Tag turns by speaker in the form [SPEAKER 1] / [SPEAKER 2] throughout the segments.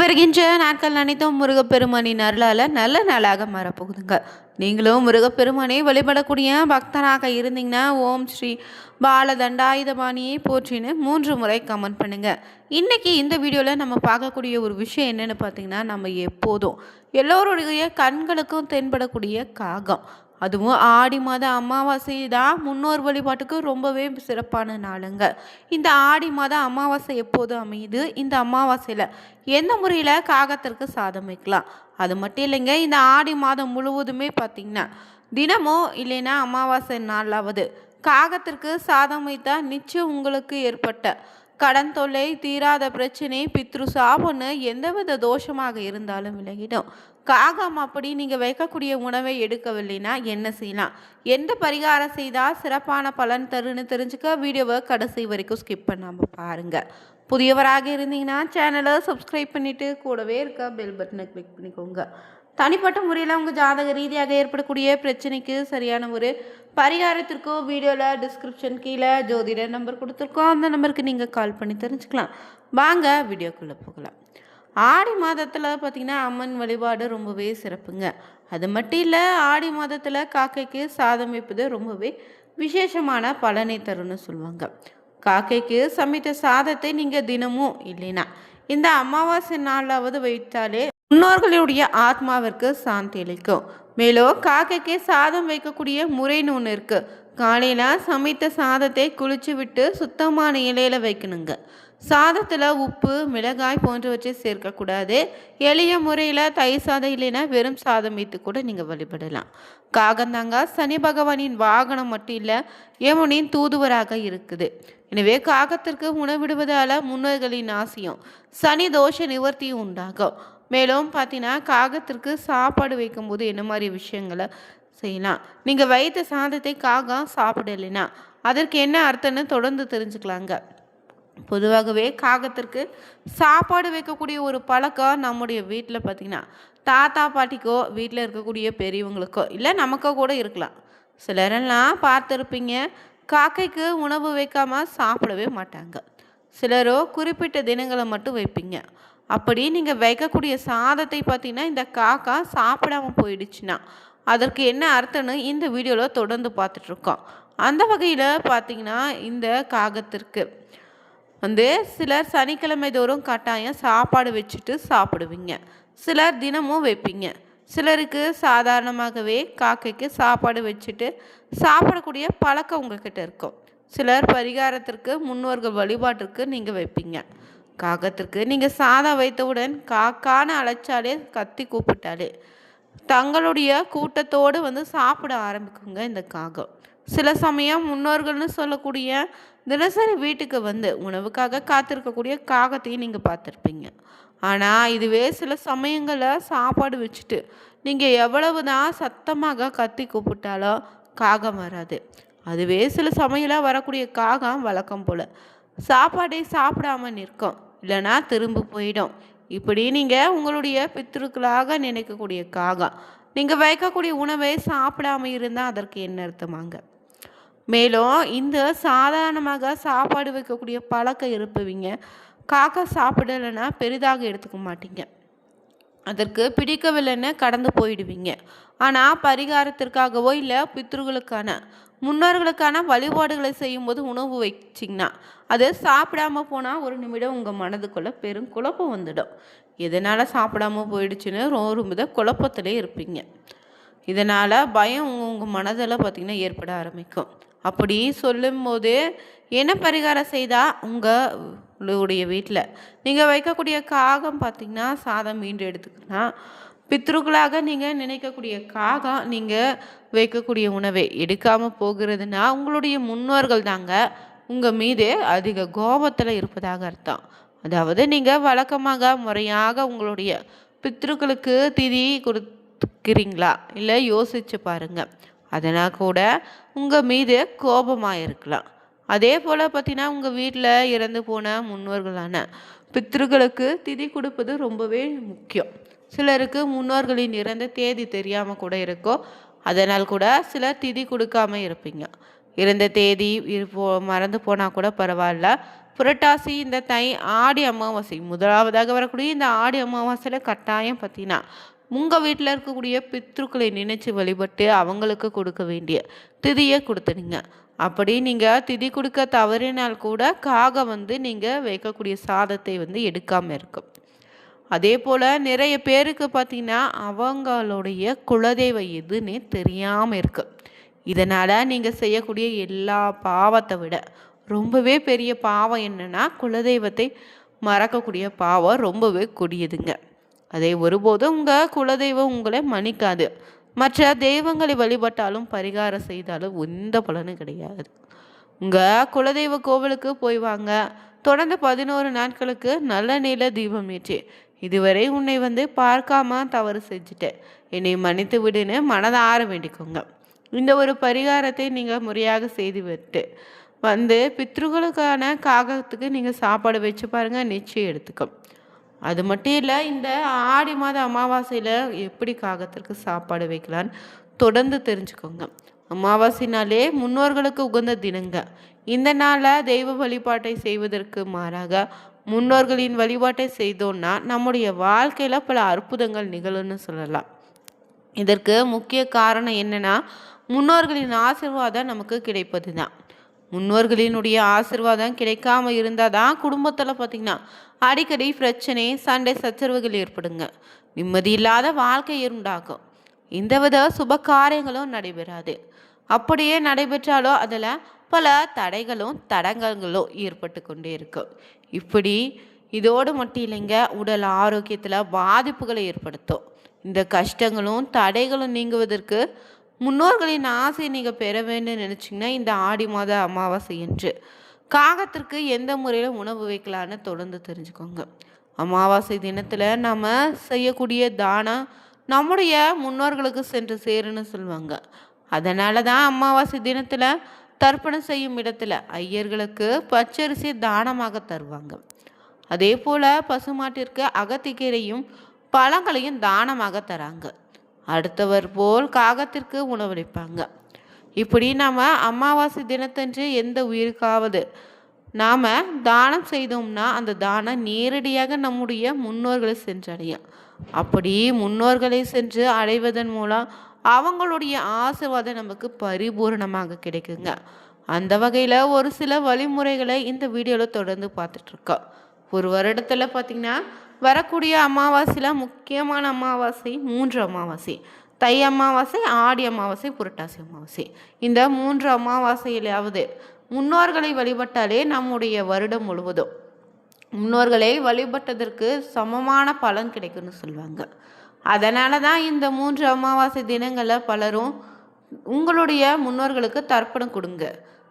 [SPEAKER 1] வருகின்ற நாட்கள் அனைத்தும் முருகப்பெருமானின் அருளால் நல்ல நாளாக மாறப்போகுதுங்க. நீங்களும் முருகப்பெருமானை வழிபடக்கூடிய பக்தராக இருந்தீங்கன்னா ஓம் ஸ்ரீ பாலதண்டாயுதபாணியை போற்றின்னு 3 முறை கமெண்ட் பண்ணுங்க. இன்னைக்கு இந்த வீடியோவில் நம்ம பார்க்கக்கூடிய ஒரு விஷயம் என்னன்னு பார்த்தீங்கன்னா, நம்ம எப்போதும் எல்லோருடைய கண்களுக்கும் தென்படக்கூடிய காகம், அதுவும் ஆடி மாத அமாவாசை தான் முன்னோர் வழிபாட்டுக்கு ரொம்பவே சிறப்பான நாளுங்க. இந்த ஆடி மாத அமாவாசை எப்போது அமையுது, இந்த அமாவாசையில் எந்த முறையில் காகத்திற்கு சாதம் வைக்கலாம், அது மட்டும் இல்லைங்க. இந்த ஆடி மாதம் முழுவதுமே பார்த்திங்கன்னா தினமும் இல்லைன்னா அமாவாசை நாளாவது காகத்திற்கு சாதம் வைத்தா நிச்சயம் உங்களுக்கு ஏற்பட்ட கடன் தொல்லை, தீராத பிரச்சனை, பித்ரு சாபம்னு எந்தவித தோஷமாக இருந்தாலும் விலகிடும். காகம் அப்படி நீங்கள் வைக்கக்கூடிய உணவை எடுக்கவில்லைன்னா என்ன செய்யலாம், எந்த பரிகாரம் செய்தால் சிறப்பான பலன் தருன்னு தெரிஞ்சுக்க வீடியோவை கடைசி வரைக்கும் ஸ்கிப் பண்ணாமல் பாருங்கள். புதியவராக இருந்தீங்கன்னா சேனலை சப்ஸ்கிரைப் பண்ணிவிட்டு கூடவே இருக்க பெல் பட்டனை கிளிக் பண்ணிக்கோங்க. தனிப்பட்ட முறையில் உங்கள் ஜாதக ரீதியாக ஏற்படக்கூடிய பிரச்சனைக்கு சரியான ஒரு பரிகாரத்திற்கோ வீடியோவில் டிஸ்கிரிப்ஷன் கீழே ஜோதிடர் நம்பர் கொடுத்துருக்கோம், அந்த நம்பருக்கு நீங்கள் கால் பண்ணி தெரிஞ்சுக்கலாம். வாங்க வீடியோக்குள்ளே போகலாம். ஆடி மாதத்தில் பார்த்திங்கன்னா அம்மன் வழிபாடு ரொம்பவே சிறப்புங்க. அது மட்டும் இல்லை, ஆடி மாதத்தில் காக்கைக்கு சாதம் வைப்பது ரொம்பவே விசேஷமான பலனை தரும்னு சொல்லுவாங்க. காக்கைக்கு சமைத்த சாதத்தை நீங்கள் தினமும் இல்லைன்னா இந்த அமாவாசை நாளாவது வைத்தாலே முன்னோர்களுடைய ஆத்மாவிற்கு சாந்தி அளிக்கும். மேலும் காக்கைக்கு சாதம் வைக்கக்கூடிய முறைன்னு ஒன்று இருக்குது. காலையில் சமைத்த சாதத்தை குளிச்சு விட்டு சுத்தமான இலையில் வைக்கணுங்க. சாதத்தில் உப்பு, மிளகாய் போன்றவற்றை சேர்க்கக்கூடாது. எளிய முறையில் தயிர் சாதம் இல்லைன்னா வெறும் சாதம் வைத்து கூட நீங்கள் வழிபடலாம். காகந்தாங்க சனி பகவானின் வாகனம் மட்டும் இல்லை, யமுனின் தூதுவராக இருக்குது. எனவே காகத்திற்கு உணவிடுவதால் முன்னோர்களின் ஆசையும் சனி தோஷ நிவர்த்தியும் உண்டாகும். மேலும் பார்த்தீங்கன்னா காகத்திற்கு சாப்பாடு வைக்கும்போது என்ன மாதிரி விஷயங்களை செய்யலாம், நீங்கள் வைத்த சாதத்தை காகம் சாப்பிடலைன்னா அதற்கு என்ன அர்த்தம்னு தொடர்ந்து தெரிஞ்சுக்கலாங்க. பொதுவாகவே காகத்திற்கு சாப்பாடு வைக்கக்கூடிய ஒரு பழக்கம் நம்முடைய வீட்டில் பார்த்திங்கன்னா தாத்தா பாட்டிக்கோ வீட்டில் இருக்கக்கூடிய பெரியவங்களுக்கோ இல்லை நமக்கோ கூட இருக்கலாம். சிலரெல்லாம் பார்த்துருப்பீங்க, காக்கைக்கு உணவு வைக்காமல் சாப்பிடவே மாட்டாங்க. சிலரோ குறிப்பிட்ட தினங்களை மட்டும் வைப்பீங்க. அப்படி நீங்கள் வைக்கக்கூடிய சாதத்தை பார்த்திங்கன்னா இந்த காக்கா சாப்பிடாம போயிடுச்சுன்னா அதற்கு என்ன அர்த்தம்னு இந்த வீடியோவில் தொடர்ந்து பார்த்துட்ருக்கோம். அந்த வகையில் பார்த்திங்கன்னா இந்த காகத்திற்கு சிலர் சனிக்கிழமை தோறும் கட்டாயம் சாப்பாடு வச்சுட்டு சாப்பிடுவீங்க. சிலர் தினமும் வைப்பீங்க. சிலருக்கு சாதாரணமாகவே காக்கைக்கு சாப்பாடு வச்சுட்டு சாப்பிடக்கூடிய பழக்கம் உங்ககிட்ட இருக்கும். சிலர் பரிகாரத்திற்கு முன்னோர்கள் வழிபாட்டிற்கு நீங்கள் வைப்பீங்க. காகத்திற்கு நீங்கள் சாதம் வைத்தவுடன் காக்கான அழைச்சாலே கத்தி கூப்பிட்டாலே தங்களுடைய கூட்டத்தோடு சாப்பிட ஆரம்பிக்குங்க இந்த காகம். சில சமயம் முன்னோர்கள்னு சொல்லக்கூடிய தினசரி வீட்டுக்கு உணவுக்காக காத்திருக்கக்கூடிய காகத்தையும் நீங்கள் பார்த்துருப்பீங்க. ஆனால் இதுவே சில சமயங்களில் சாப்பாடு வச்சுட்டு நீங்கள் எவ்வளவு தான் சத்தமாக கத்தி கூப்பிட்டாலும் காகம் வராது. அதுவே சில சமயம் வரக்கூடிய காகம் வழக்கம் போல் சாப்பாடை சாப்பிடாம நிற்கும், இல்லைனா திரும்ப போயிடும். இப்படி நீங்கள் உங்களுடைய பித்ருக்களாக நினைக்கக்கூடிய காகம் நீங்கள் வைக்கக்கூடிய உணவை சாப்பிடாம இருந்தால் அதற்கு என்ன அர்த்தமாங்க? மேலும் இந்த சாதாரணமாக சாப்பாடு வைக்கக்கூடிய பழக்கம் இருப்பவங்க காக்கா சாப்பிடலைன்னா பெரிதாக எடுத்துக்க மாட்டீங்க. அதற்கு பிடிக்கவில்லைன்னு கடந்து போயிடுவீங்க. ஆனால் பரிகாரத்திற்காகவோ இல்லை பித்ருகளுக்கான முன்னோர்களுக்கான வழிபாடுகளை செய்யும்போது உணவு வச்சிங்கன்னா அது சாப்பிடாம போனால் ஒரு நிமிடம் உங்கள் மனதுக்குள்ளே பெரும் குழப்பம் வந்துடும். எதனால் சாப்பிடாம போயிடுச்சுன்னு ரொம்ப குழப்பத்திலே இருப்பீங்க. இதனால் பயம் உங்கள் மனதில் பார்த்திங்கன்னா ஏற்பட ஆரம்பிக்கும். அப்படி சொல்லும்போது என்ன பரிகாரம் செய்தால் உங்களுடைய வீட்டில் நீங்கள் வைக்கக்கூடிய காகம் பார்த்திங்கன்னா சாதம் மீண்டும் எடுத்துக்கினா பித்ருக்களாக நீங்கள் நினைக்கக்கூடிய காகம் நீங்கள் வைக்கக்கூடிய உணவை எடுக்காமல் போகிறதுனா உங்களுடைய முன்னோர்கள் தாங்க உங்கள் மீது அதிக கோபத்தில் இருப்பதாக அர்த்தம். அதாவது நீங்கள் வழக்கமாக முறையாக உங்களுடைய பித்ருக்களுக்கு திதி கொடுத்துக்கிறீங்களா இல்லை யோசித்து பாருங்கள். அதனால் கூட உங்கள் மீது கோபமாக இருக்கலாம். அதே போல் பார்த்தீங்கன்னா உங்கள் வீட்டில் இறந்து போன முன்னோர்களான பித்ருக்களுக்கு திதி கொடுப்பது ரொம்பவே முக்கியம். சிலருக்கு முன்னோர்களின் இறந்த தேதி தெரியாமல் கூட இருக்கும். அதனால் கூட சிலர் திதி கொடுக்காம இருப்பீங்க. இறந்த தேதி மறந்து போனால் கூட பரவாயில்ல, புரட்டாசி, இந்த தை, ஆடி அமாவாசை முதலாவதாக வரக்கூடிய இந்த ஆடி அமாவாசையில் கட்டாயம் பார்த்தீங்கன்னா உங்கள் வீட்டில் இருக்கக்கூடிய பித்ருக்களை நினைச்சு வழிபட்டு அவங்களுக்கு கொடுக்க வேண்டிய திதியை கொடுத்துடுங்க. அப்படி நீங்கள் திதி கொடுக்க தவறினால் கூட காகம் நீங்கள் வைக்கக்கூடிய சாதத்தை எடுக்காமல் இருக்கும். அதே போல் நிறைய பேருக்கு பார்த்தீங்கன்னா அவங்களுடைய குலதெய்வ எதுன்னே தெரியாமல் இருக்கு. இதனால் நீங்கள் செய்யக்கூடிய எல்லா பாவத்தை விட ரொம்பவே பெரிய பாவம் என்னென்னா குலதெய்வத்தை மறக்கக்கூடிய பாவம் ரொம்பவே கொடியதுங்க. அதை ஒருபோதும் உங்கள் குலதெய்வம் உங்களை மன்னிக்காது. மற்ற தெய்வங்களை வழிபட்டாலும் பரிகாரம் செய்தாலும் எந்த பலனும் கிடையாது. உங்கள் குலதெய்வ கோவிலுக்கு போய் வாங்க. தொடர்ந்து 11 நாட்களுக்கு நல்ல நீல தீபம் ஏற்றி இதுவரை உன்னை பார்க்காம தவறு செஞ்சுட்டேன், என்னை மன்னித்து விடுன்னு மனதார வேண்டிக்கோங்க. இந்த ஒரு பரிகாரத்தை நீங்கள் முறையாக செய்து விட்டு பித்ருக்களுக்கான காகத்துக்கு நீங்கள் சாப்பாடு வச்சு பாருங்கள், நிச்சயம் எடுத்துக்கும். அது மட்டும் இல்லை, இந்த ஆடி மாத அமாவாசையில் எப்படி காகத்திற்கு சாப்பாடு வைக்கலான்னு தொடர்ந்து தெரிஞ்சுக்கோங்க. அமாவாசைனாலே முன்னோர்களுக்கு உகந்த தினங்க. இந்த நாளில் தெய்வ வழிபாட்டை செய்வதற்கு மாறாக முன்னோர்களின் வழிபாட்டை செய்தோன்னா நம்முடைய வாழ்க்கையில் பல அற்புதங்கள் நிகழும்னு சொல்லலாம். இதற்கு முக்கிய காரணம் என்னென்னா முன்னோர்களின் ஆசீர்வாதம் நமக்கு கிடைப்பது தான். முன்னோர்களினுடைய ஆசீர்வாதம் கிடைக்காம இருந்தால் தான் குடும்பத்தில் பார்த்திங்கன்னா அடிக்கடி பிரச்சனை, சண்டை, சச்சரவுகள் ஏற்படுங்க. நிம்மதி இல்லாத வாழ்க்கை உண்டாகும். எந்தவித சுப காரியங்களும் நடைபெறாது. அப்படியே நடைபெற்றாலும் அதில் பல தடைகளும் தடங்கல்களும் ஏற்பட்டு கொண்டே இருக்கும். இப்படி இதோடு மட்டும் இல்லைங்க, உடல் ஆரோக்கியத்தில் பாதிப்புகளை ஏற்படுத்தும். இந்த கஷ்டங்களும் தடைகளும் நீங்குவதற்கு முன்னோர்களின் ஆசை நீங்கள் பெற வேண்டும் நினச்சிங்கன்னா இந்த ஆடி மாத அமாவாசை என்று காகத்திற்கு எந்த முறையில் உணவு வைக்கலான்னு தொடர்ந்து தெரிஞ்சுக்கோங்க. அமாவாசை தினத்தில் நம்ம செய்யக்கூடிய தானம் நம்முடைய முன்னோர்களுக்கு சென்று சேருன்னு சொல்லுவாங்க. அதனால தான் அமாவாசை தினத்தில் தர்ப்பணம் செய்யும் இடத்துல ஐயர்களுக்கு பச்சரிசி தானமாக தருவாங்க. அதே போல் பசுமாட்டிற்கு அகத்திக்கீரையும் பழங்களையும் தானமாக தராங்க. அடுத்தவர் போல் காகத்திற்கு உணவளிப்பாங்க. இப்படி நாம் அமாவாசை தினத்தன்று எந்த உயிருக்காவது நாம் தானம் செய்தோம்னா அந்த தானம் நேரடியாக நம்முடைய முன்னோர்களை சென்றடையும். அப்படி முன்னோர்களை சென்று அடைவதன் மூலம் அவங்களுடைய ஆசீர்வாதம் நமக்கு பரிபூர்ணமாக கிடைக்குங்க. அந்த வகையில் ஒரு சில வழிமுறைகளை இந்த வீடியோவில் தொடர்ந்து பார்த்துட்ருக்கோம். ஒரு வருடத்தில் பார்த்திங்கன்னா வரக்கூடிய அமாவாசையில் முக்கியமான அமாவாசை 3 அமாவாசை: தை அமாவாசை, ஆடி அமாவாசை, புரட்டாசி அமாவாசை. இந்த 3 அமாவாசையிலாவது முன்னோர்களை வழிபட்டாலே நம்முடைய வருடம் முழுவதும் முன்னோர்களை வழிபட்டதற்கு சமமான பலன் கிடைக்கும்னு சொல்லுவாங்க. அதனால தான் இந்த 3 அமாவாசை தினங்களில் பலரும் உங்களுடைய முன்னோர்களுக்கு தர்ப்பணம் கொடுங்க.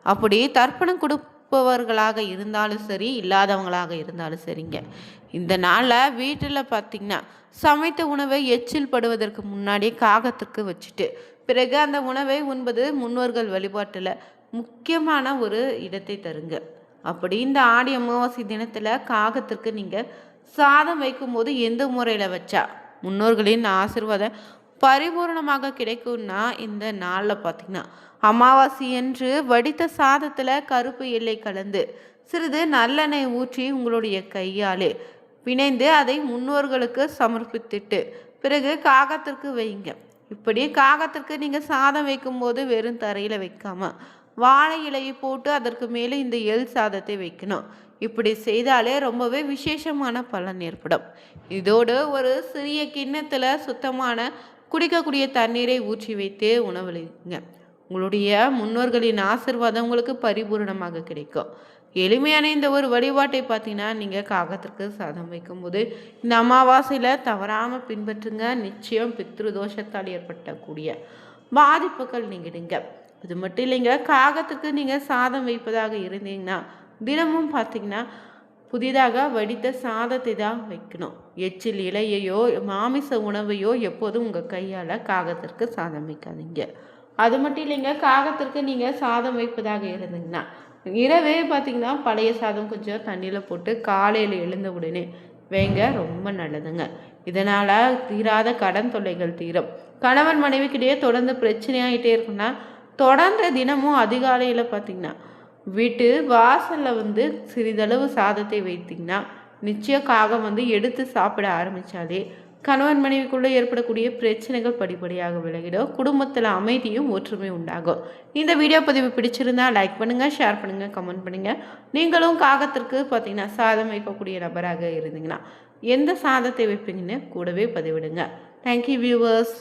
[SPEAKER 1] அப்படி தர்ப்பணம் கொடுப்பவர்களாக இருந்தாலும் சரி, இல்லாதவங்களாக இருந்தாலும் சரிங்க, இந்த நாளில் வீட்டில் பார்த்திங்கன்னா சமைத்த உணவை எச்சில் படுவதற்கு முன்னாடி காகத்திற்கு வச்சுட்டு பிறகு அந்த உணவை உண்பது முன்னோர்கள் வழிபாட்டில் முக்கியமான ஒரு இடத்தை தருங்க. அப்படி இந்த ஆடி அமாவாசை தினத்தில் காகத்திற்கு நீங்கள் சாதம் வைக்கும்போது எந்த முறையில் வச்சா முன்னோர்களின் ஆசீர்வாதம் பரிபூர்ணமாக கிடைக்கும்னா இந்த நாளில் பார்த்திங்கன்னா அமாவாசை என்று வடித்த சாதத்தில் கருப்பு எல்லை கலந்து சிறிது நல்லெண்ணெய் ஊற்றி உங்களுடைய கையாலே பிணைந்து அதை முன்னோர்களுக்கு சமர்ப்பித்துட்டு பிறகு காகத்திற்கு வைங்க. இப்படி காகத்திற்கு நீங்கள் சாதம் வைக்கும்போது வெறும் தரையில் வைக்காம வாழை இலையை போட்டு அதற்கு மேலே இந்த எள் சாதத்தை வைக்கணும். இப்படி செய்தாலே ரொம்பவே விசேஷமான பலன் ஏற்படும். இதோடு ஒரு சிறிய கிண்ணத்தில் சுத்தமான குடிக்கக்கூடிய தண்ணீரை ஊற்றி வைத்து உணவளிங்க. உங்களுடைய முன்னோர்களின் ஆசீர்வாதம் உங்களுக்கு பரிபூர்ணமாக கிடைக்கும். எளிமையான இந்த ஒரு வழிபாட்டை பார்த்தீங்கன்னா நீங்கள் காகத்திற்கு சாதம் வைக்கும்போது இந்த அமாவாசையில் தவறாமல் பின்பற்றுங்க. நிச்சயம் பித்ரு தோஷத்தால் ஏற்பட்டக்கூடிய பாதிப்புகள் நீங்கிடுங்க. அது மட்டும் இல்லைங்க, காகத்துக்கு நீங்கள் சாதம் வைப்பதாக இருந்தீங்கன்னா தினமும் பார்த்தீங்கன்னா புதிதாக வடித்த சாதத்தை தான் வைக்கணும். எச்சில் இலையையோ மாமிச உணவையோ எப்போதும் உங்கள் கையால் காகத்திற்கு சாதம் வைக்காதீங்க. அது மட்டும் இல்லைங்க, காகத்திற்கு நீங்கள் சாதம் வைப்பதாக இருந்தீங்கன்னா இரவே பார்த்திங்கன்னா பழைய சாதம் கொஞ்சம் தண்ணியில் போட்டு காலையில் எழுந்த உடனே வைங்க, ரொம்ப நல்லதுங்க. இதனால் தீராத கடன் தொல்லைகள் தீரும். கணவன் மனைவிக்கிட்டேயே தொடர்ந்து பிரச்சனையாகிட்டே இருக்குன்னா தொடர்ந்து தினமும் அதிகாலையில் பார்த்திங்கன்னா வீட்டு வாசலில் சிறிதளவு சாதத்தை வைத்திங்கன்னா நிச்சயம் காகம் எடுத்து சாப்பிட ஆரம்பித்தாலே கணவன் மனைவிக்குள்ளே ஏற்படக்கூடிய பிரச்சனைகள் படிப்படியாக விலகிடும், குடும்பத்தில் அமைதியும் ஒற்றுமை உண்டாகும். இந்த வீடியோ பதிவு பிடிச்சிருந்தா லைக் பண்ணுங்கள், ஷேர் பண்ணுங்கள், கமெண்ட் பண்ணுங்கள். நீங்களும் காகத்திற்கு பார்த்தீங்கன்னா சாதம் வைக்கக்கூடிய நபராக இருந்தீங்கன்னா எந்த சாதத்தை வைப்பீங்கன்னு கூடவே பதிவிடுங்க. Thank you viewers.